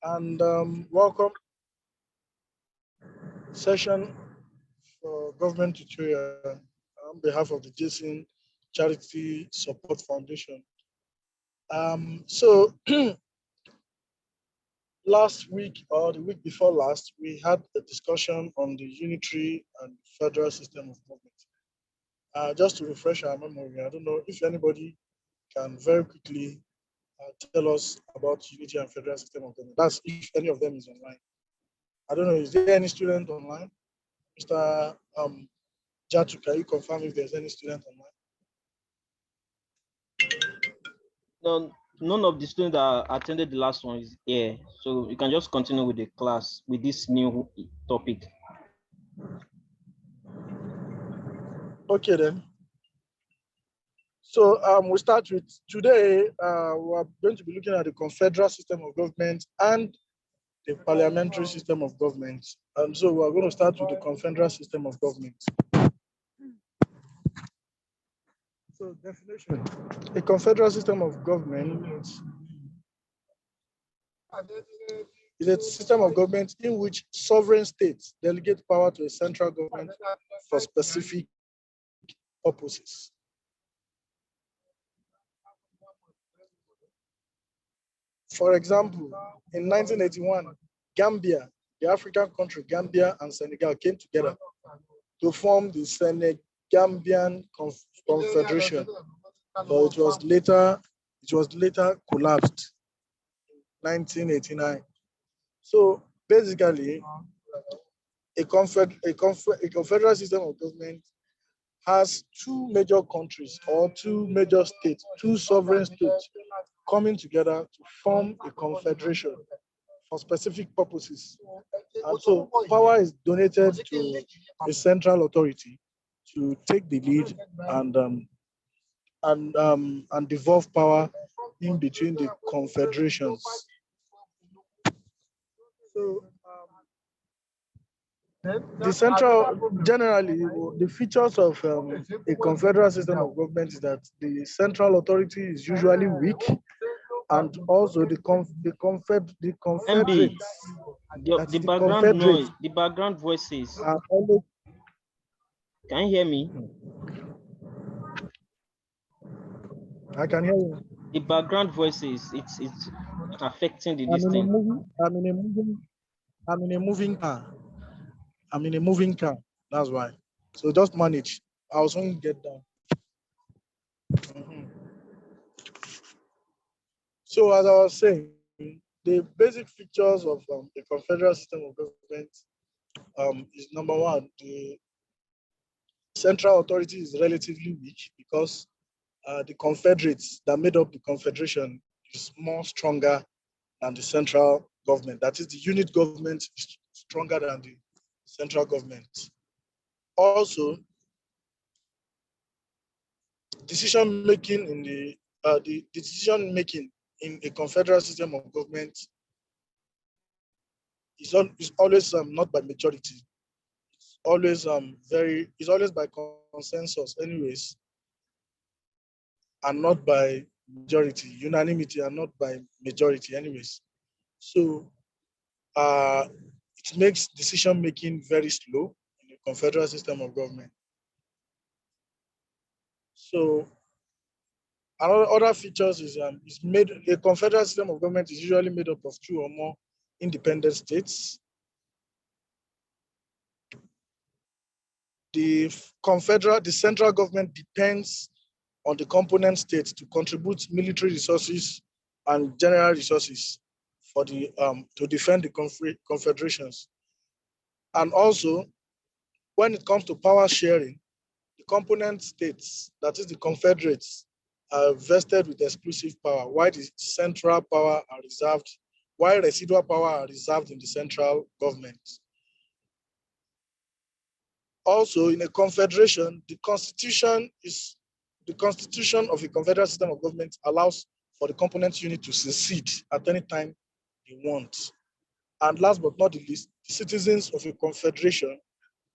and welcome session for government tutorial on behalf of the Jason Charity Support Foundation. So last week or the week before last, we had a discussion on the unitary and federal system of government. Just to refresh our memory, I don't know if anybody can very quickly tell us about unity and federal system of government. That's if any of them is online. I don't know, is there any student online? Mr. Jatu, can you confirm if there's any student online? No, none of the students that attended the last one is here. So you can just continue with the class with this new topic. Okay then. So we'll start with today. We're going to be looking at the Confederal system of government and the Parliamentary system of government. So we're going to start with the Confederal system of government. So definition: a Confederal system of government is a system of government in which sovereign states delegate power to a central government for specific purposes. For example, in 1981, Gambia, the African country Gambia and Senegal came together to form the Senegambian Confederation, but it was later collapsed in 1989. So basically, a confederal system of government has two major countries or two major states, two sovereign states coming together to form a confederation for specific purposes. And so power is donated to a central authority to take the lead and devolve power in between the confederations. So generally, the features of a confederal system of government is that the central authority is usually weak, and also the confederates. The background noise, the background voices. Can you hear me? I can hear you. The background voices, it's affecting the distance. I'm in a moving car. I'm in a moving car. That's why. So just manage. I was going to get down. So as I was saying, the basic features of the confederal system of government is number one, the central authority is relatively weak because the confederates that made up the confederation is more stronger than the central government. That is, the unit government is stronger than the central government. Also, decision making in the decision making in a confederal system of government is always not by majority. It's always by consensus, anyways, and not by majority, unanimity, and not by majority, anyways. So it makes decision making very slow in the confederal system of government. So other features is a confederal system of government is usually made up of two or more independent states. The central government depends on the component states to contribute military resources and general resources for the to defend the confederations. And also, when it comes to power sharing, the component states, that is the confederates, are vested with exclusive power, while the central power are reserved, while residual power are reserved in the central government. Also, in a confederation, the constitution of a confederal system of government allows for the component unit to secede at any time they want. And last but not the least, the citizens of a confederation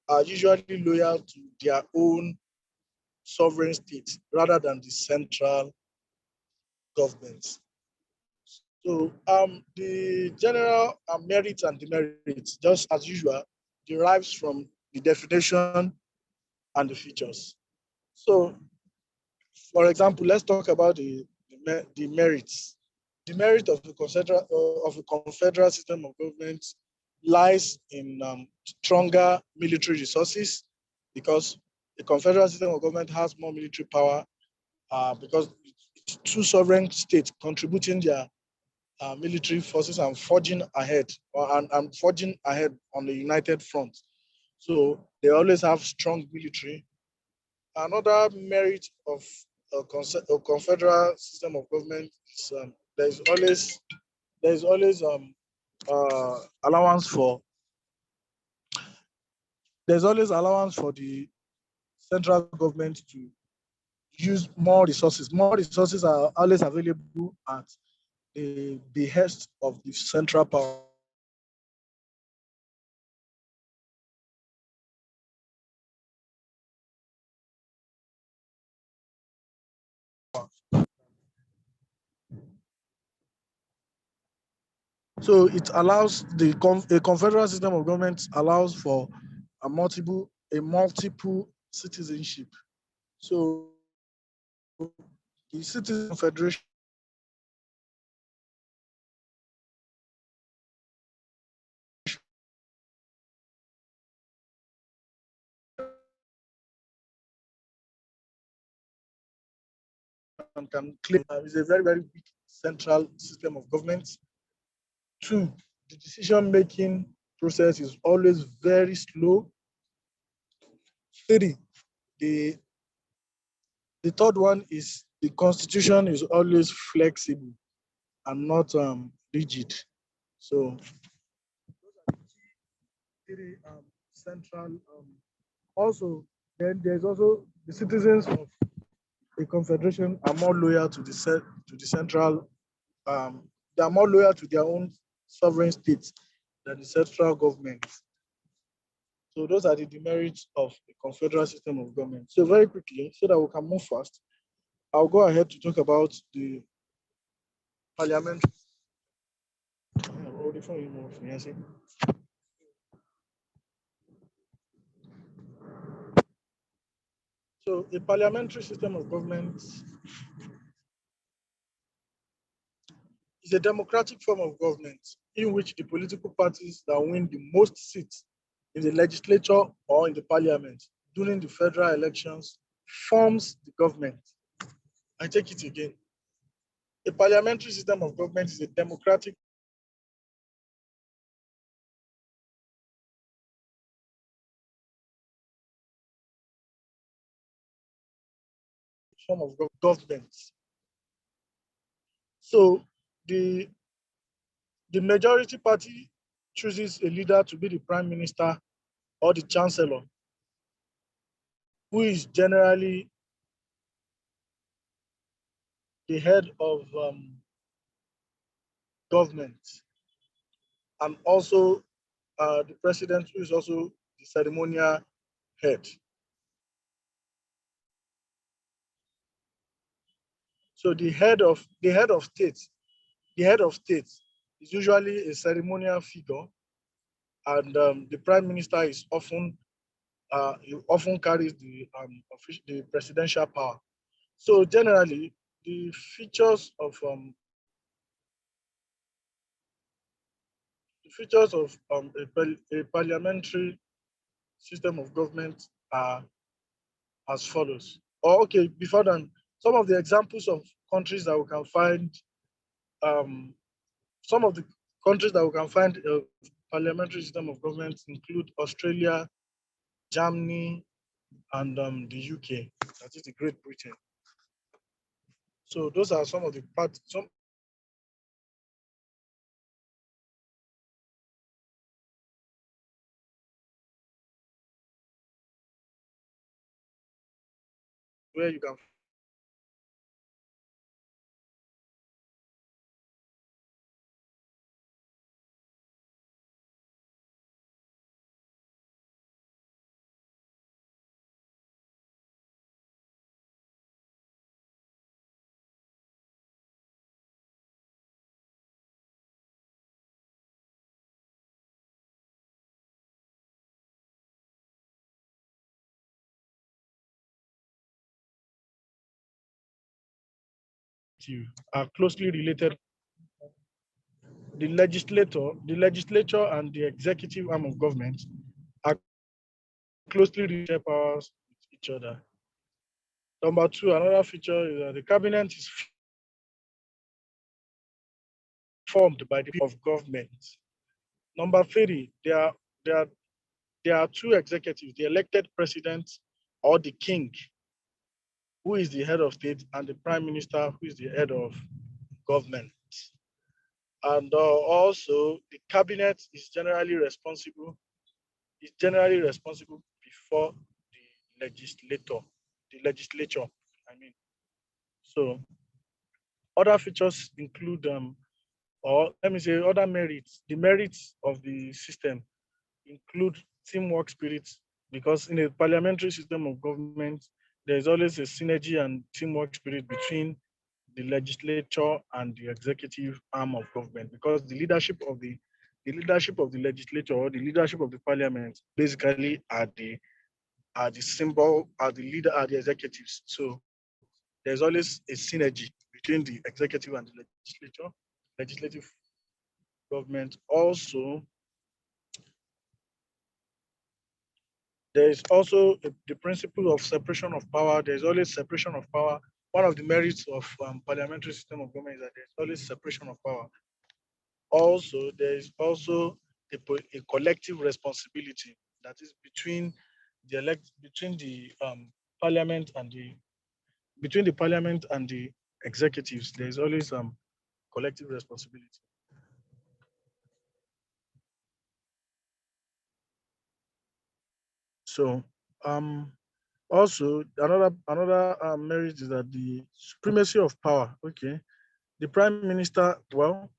are usually loyal to their own sovereign state rather than the central government. So the general merits and demerits, just as usual, derives from the definition and the features. So, for example, let's talk about the merits. The merit of a confederal system of government lies in stronger military resources, because the confederal system of government has more military power because it's two sovereign states contributing their military forces and forging ahead, and forging ahead on the united front. So they always have strong military. Another merit of a confederal system of government is there is always allowance for there's always allowance for the central government to use more resources. More resources are always available at the behest of the central power. So it allows a confederal system of government allows for a multiple citizenship. So the citizen federation can claim is a very, very weak central system of government. Two, the decision-making process is always very slow. Three, the the third one is the constitution is always flexible and not rigid. So three central. Also, then there's also the citizens of a confederation are more loyal to the central. They are more loyal to their own sovereign states than the central government. So those are the demerits of the confederal system of government. So very quickly, so that we can move fast, I'll go ahead to talk about the parliamentary. So a parliamentary system of government is a democratic form of government in which the political parties that win the most seats in the legislature or in the parliament during the federal elections forms the government. I take it again. A parliamentary system of government is a democratic form of government. So the, the majority party chooses a leader to be the prime minister or the chancellor, who is generally the head of government, and also the president, who is also the ceremonial head. So the head of state is usually a ceremonial figure, and the prime minister is often he often carries the presidential power. So generally, the features of a parliamentary system of government are as follows. Or okay, before then, some of the examples of countries that we can find, um, some of the countries that we can find a parliamentary system of government include Australia, Germany, and the UK, that is the Great Britain. So those are some of the parts, some where you can executive are closely related. The legislature and the executive arm of government are closely related powers with each other. Number two, another feature is that the cabinet is formed by the people of government. Number three, there are two executives, the elected president or the king, who is the head of state, and the prime minister, who is the head of government. And also, the cabinet is generally responsible before the legislature, I mean. So other features include, or let me say other merits. The merits of the system include teamwork spirit, because in a parliamentary system of government, there's always a synergy and teamwork spirit between the legislature and the executive arm of government, because the leadership of the legislature or the leadership of the parliament basically are the symbol, are the leader, are the executives. So there's always a synergy between the executive and the legislative government. Also, there is also the principle of separation of power. There's always separation of power. One of the merits of parliamentary system of government is that there's always separation of power. Also, there is also a collective responsibility that is between the parliament and the executives. There is always collective responsibility. So also another merit is that the supremacy of power. Okay, the prime minister. Well,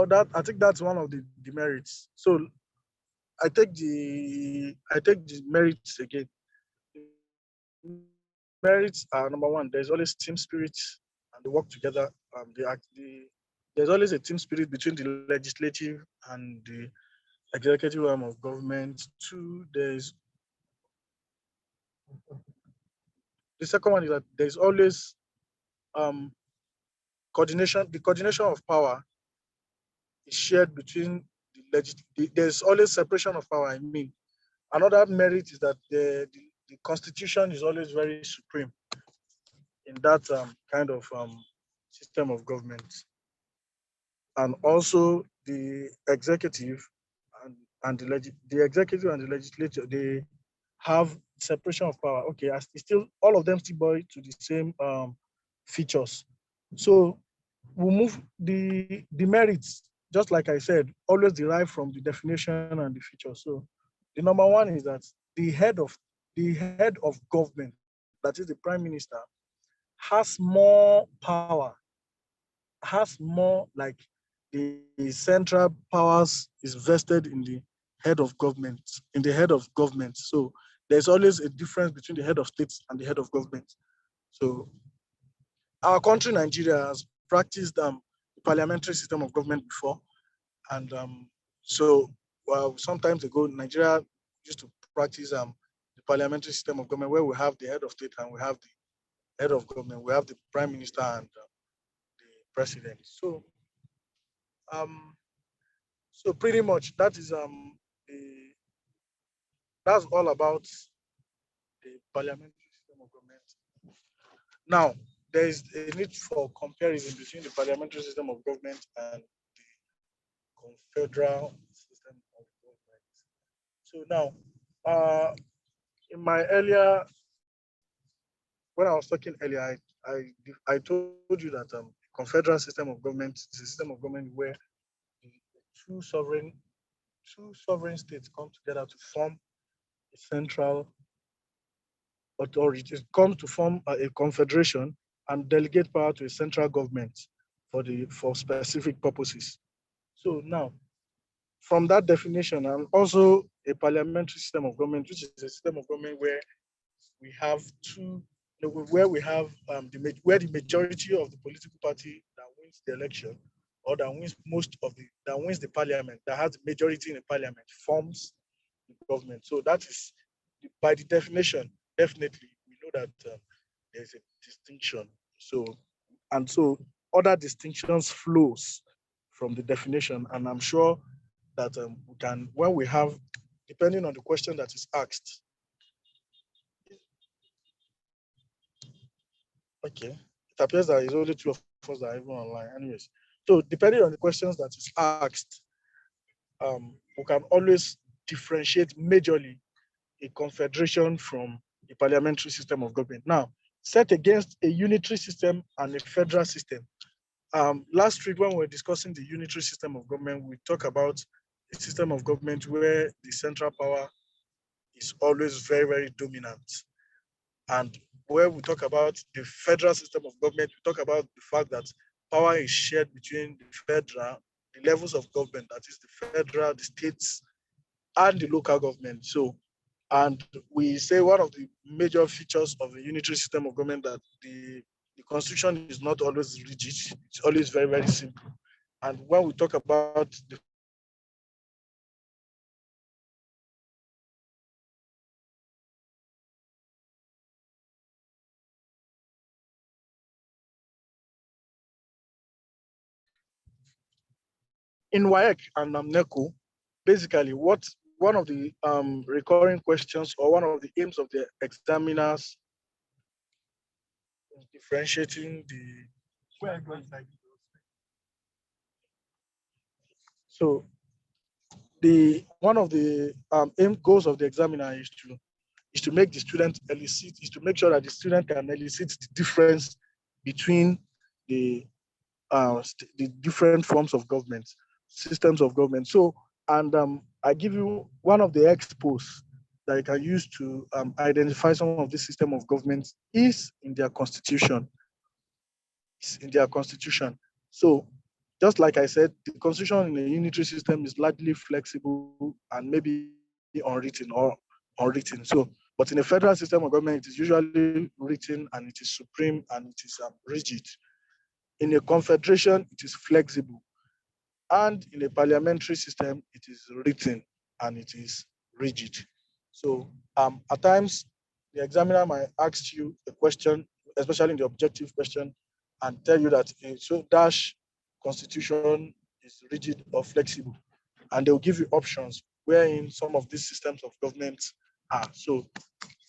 that I think that's one of the merits. So I take the merits again. Merits are number one. There's always team spirit, and they work together. There's always a team spirit between the legislative and the executive arm of government. Two, the second one is that there's always um, coordination. The coordination of power is shared between there's always separation of power. I mean, another merit is that the constitution is always very supreme in that kind of system of government. And also the executive the executive and the legislature, they have separation of power. Okay, as it's still all of them still boil to the same features. So we'll move the merits, just like I said, always derive from the definition and the features. So the number one is that the head of government, that is the prime minister, has more power, has more like the central powers is vested in the head of government, So there's always a difference between the head of states and the head of government. So our country, Nigeria, has practiced the parliamentary system of government before. And so, well, sometimes ago, Nigeria used to practice the parliamentary system of government, where we have the head of state and we have the head of government, we have the prime minister and the president. Um, so pretty much the, that's all about the parliamentary system of government. Now, there is a need for comparison between the parliamentary system of government and the confederal system of government. So now, in my earlier, when I was talking earlier, I told you that confederal system of government is a system of government where the two sovereign states come together to form a central authority, come to form a confederation and delegate power to a central government for specific purposes. So now, from that definition, and also a parliamentary system of government, which is a system of government where we have where we have where the majority of the political party that wins the election, or that wins the parliament, that has the majority in the parliament, forms the government. So that is, by the definition, definitely we know that there's a distinction. So And so other distinctions flows from the definition. And I'm sure that we can, when we have, depending on the question that is asked. Okay, it appears that it's only two of us that are even online. Anyways, so depending on the questions that is asked, we can always differentiate majorly a confederation from a parliamentary system of government. Now, set against a unitary system and a federal system. Last week, when we were discussing the unitary system of government, we talked about a system of government where the central power is always very, very dominant. And where we talk about the federal system of government, we talk about the fact that power is shared between the federal, the levels of government, that is the federal, the states, and the local government. So, and we say one of the major features of the unitary system of government that the constitution is not always rigid, it's always very, very simple. And when we talk about the in WAEC and NECO, basically what one of the recurring questions or one of the aims of the examiners is differentiating so the one of the aim goals of the examiner is to make the student elicit, is to make sure that the student can elicit the difference between the the different forms of government, systems of government. So, and I give you one of the expos that you can use to identify some of this system of government is in their constitution. It's in their constitution. So, just like I said, the constitution in a unitary system is largely flexible and maybe unwritten or unwritten. So, but in a federal system of government, it is usually written and it is supreme and it is rigid. In a confederation, it is flexible. And in a parliamentary system, it is written and it is rigid. So at times, the examiner might ask you a question, especially in the objective question, and tell you that so dash constitution is rigid or flexible. And they'll give you options wherein some of these systems of government are. So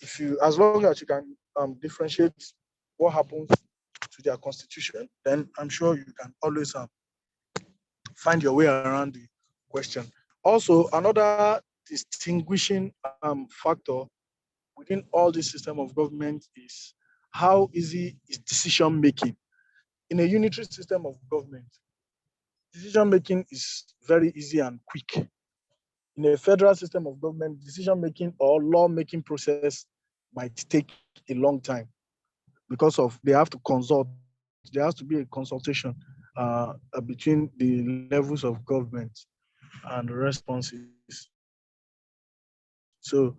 if you, as long as you can differentiate what happens to their constitution, then I'm sure you can always find your way around the question. Also, another distinguishing factor within all this system of government is how easy is decision making. In a unitary system of government, decision making is very easy and quick. In a federal system of government, decision making or law making process might take a long time because of they have to consult. There has to be a consultation between the levels of government and responses. So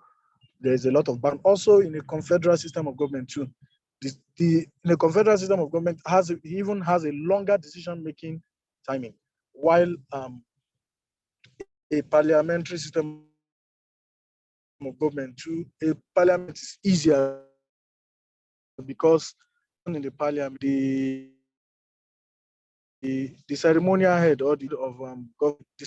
there's a lot of back. Also, in a confederal system of government too, in a confederal system of government even has a longer decision-making timing, while a parliamentary system of government too, a parliament is easier because in the parliament, the ceremonial head or the of the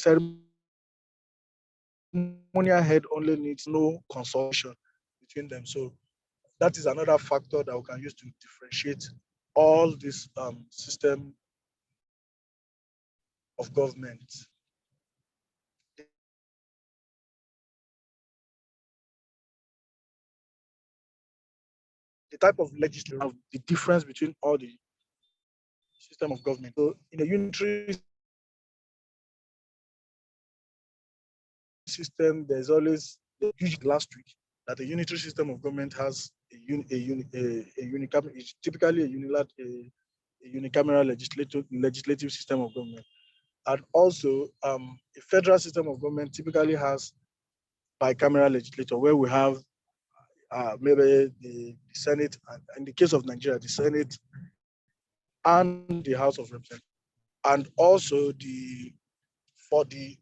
ceremonial head only needs no consultation between them. So that is another factor that we can use to differentiate all this system of government. The type of legislature, the difference between all the system of government. So in a unitary system, there's always, usually last week, that a unitary system of government has typically a unicameral legislative system of government. And also, a federal system of government typically has bicameral legislature, where we have maybe the Senate, and in the case of Nigeria, the Senate and the House of Representatives. And also for the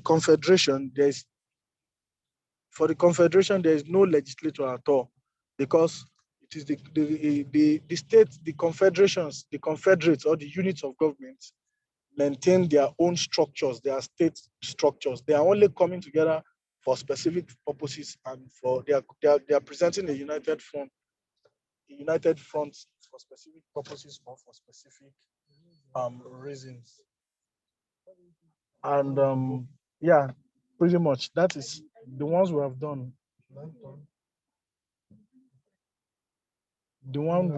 Confederation, there is no legislature at all, because it is the states, the confederations, the confederates or the units of government maintain their own structures, their state structures. They are only coming together for specific purposes and for they are presenting a united front for specific purposes or for specific reasons. And yeah, pretty much that is the ones we have done. The one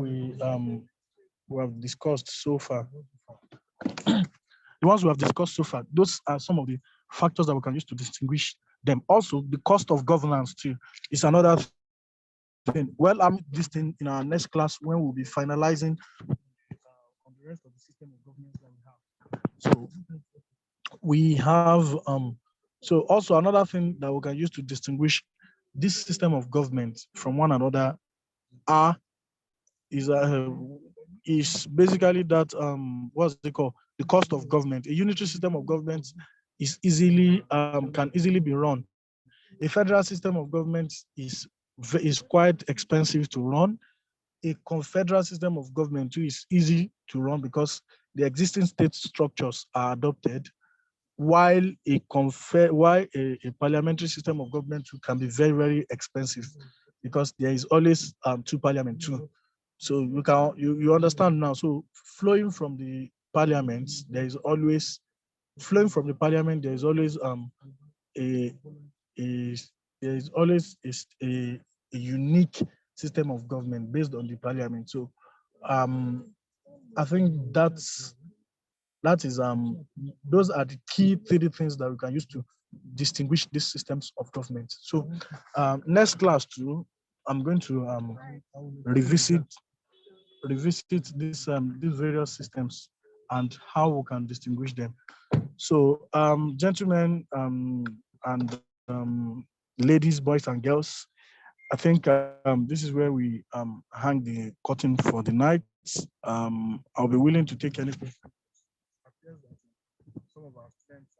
we have discussed so far. The ones we have discussed so far, those are some of the factors that we can use to distinguish them. Also, the cost of governance too is another thing. Well, this thing in our next class when we'll be finalizing on the rest of the system of governance that we have. So we have so also another thing that we can use to distinguish this system of government from one another are is basically that what's it called, the cost of government. A unitary system of government is easily can easily be run. A federal system of government is quite expensive to run. A confederal system of government too is easy to run because the existing state structures are adopted, while a parliamentary system of government too can be very, very expensive because there is always two parliament too. So you understand now. So flowing from the parliament, there is always a, a there is always a unique system of government based on the parliament. So I think that is those are the key three things that we can use to distinguish these systems of government. So next class too, I'm going to revisit these various systems and how we can distinguish them. So gentlemen and ladies, boys and girls, I think this is where we hang the curtain for the night. I'll be willing to take any questions.